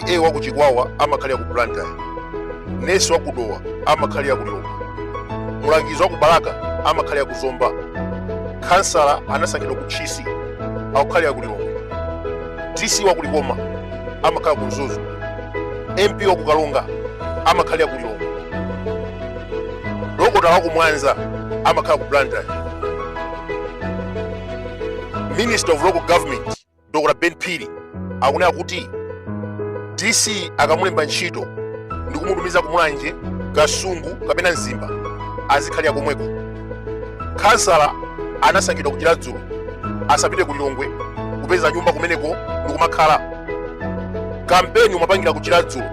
DA wa kuchikwawa amakhalira ku Blantyre, nesi wa kudowa amakhalira ku Lilongwe, mulangizi wa kubalaka amakhalira ku Zomba, kansala anasankhidwa ku Chisi akukhalira ku Lilongwe, DC wa kulikoma amakhalira ku Mzuzu, MP wa kukalunga amakhalira ku Lilongwe, lokota wa ku Mwanza amakhalira ku Blantyre. Minister of Local Government Dr. Ben Piri akunena kuti DC akamulemba ntchito ndi kumutumiza ku Mulanje, Kasungu kapena Nzimba azikhalira komweko. Kansala anasankhidwa ku Chiladzulo asapite ku Lilongwe kupeza nyumba kumeneko ndi kumakhala. Kampeni umapangira ku Chiladzulo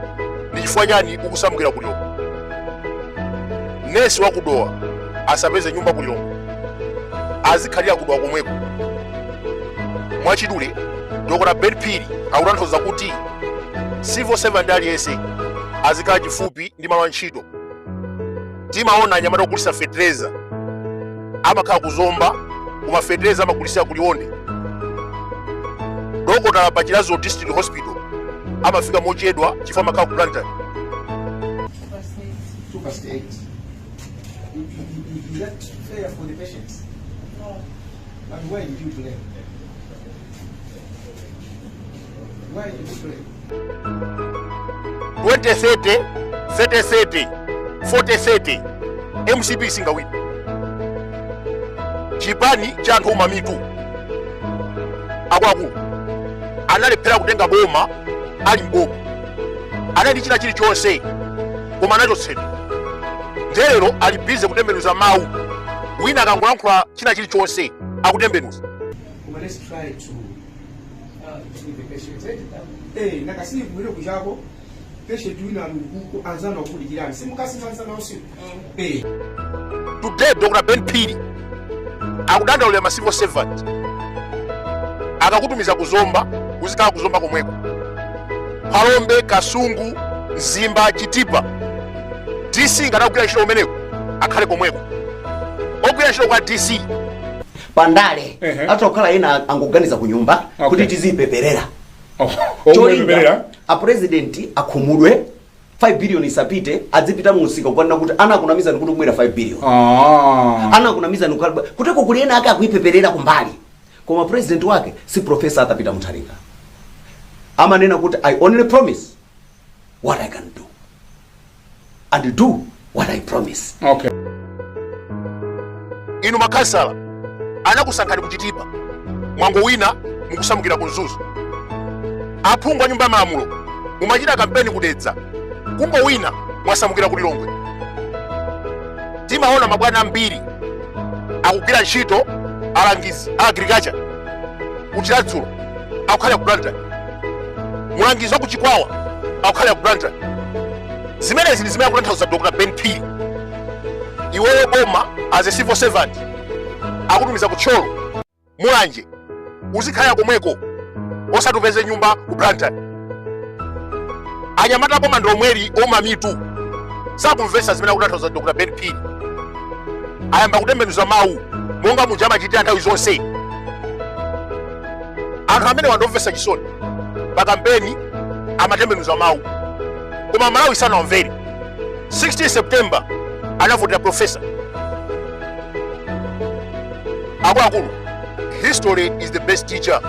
ndi chifukwa chani ukusamukira ku Lilongwe. Nesi wa kudowa asapeze nyumba ku Lilongwe azikhalira kudowa komweko. Mwachidule Dr. Ben Piri akutanthauza kuti civil servant aliyense azikhala chifupi ndi malo antchito. Timaona anyamata ogulitsa fetereza amakhala ku Zomba, koma fetereza amagulitsira ku Liwonde. Dokotala pa Chilazo District Hospital amafika mochedwa chifukwa amakhala ku Blantyre. Is that fair for the patients? No. And why did you play? Why did you play? 2030, 3030, 4030, MCP singawini. Chipani cha anthu umamitu akwaku analephera kutenga boma ali mboma, anali china chilichonse koma anachotsedwa. Lero ali bize kutembenuza mawu, wina akangolankhula china chilichonse akutembenuza. Let's try to treat the patients. Eh, nakasini kumwele kujako patient wina lukuko anzana okulikirani simukasimanzana usiku. Today Dr. Ben Piri akudandaulira ma civil servant akakutumiza ku Zomba, uzikhala ku Zomba komweko. Palombe, Kasungu, Nzimba, Chitipa, DC ngatakugira ntchito kumeneko akhale komweko. Ogwira ntchito kwa DC Pandale atokhala ina angoganiza ku nyumba kuti tizipeperera. Cholinga a president akhumudwe 5 billion isapite adzipita musika kwanna kuti anakunamiza kuti kubwera 5 billion. Anakunamiza kuteko kuli ena aka akuipeperera kumbali. Koma president wake si professor atapita mutharika. Amanena kuti I only promise what I can do and do what I promise. Okay. Inu makansala anakusankhani kuchitipa mwango wina mukusamukira ku Mzuzu. Aphungu a nyumba ya malamulo mumachita kampeni kudetsa, kumbo wina mwasamukira ku Lilongwe. Timaona mabwana ambiri akugwira ntchito alangizi agriculture ku Chiladzulo akukhalira ku Blantyre, mulangizi wa ku Chikwawa akukhalira ku Blantyre. Zimenezi ndi zimene akutanthauza Dr. Ben Piri. Iweyo boma as a civil servant akutumiza ku Tcholo, Mulanje, uzikhalira komweko osatupeze nyumba ku Blantyre. Anyamata boma ndomweri omamitu sakumvesa zimene akutanthauza Dr. Ben Piri. Ayamba kutembenuza mawu monga muja amachitira nthawi zonse. Anthu amene wandomvesa chisoni pa kampeni amatembenuza mawu, koma Malawi sanawamvere. 16 September anavotera professor. Akulu, history is the best teacher.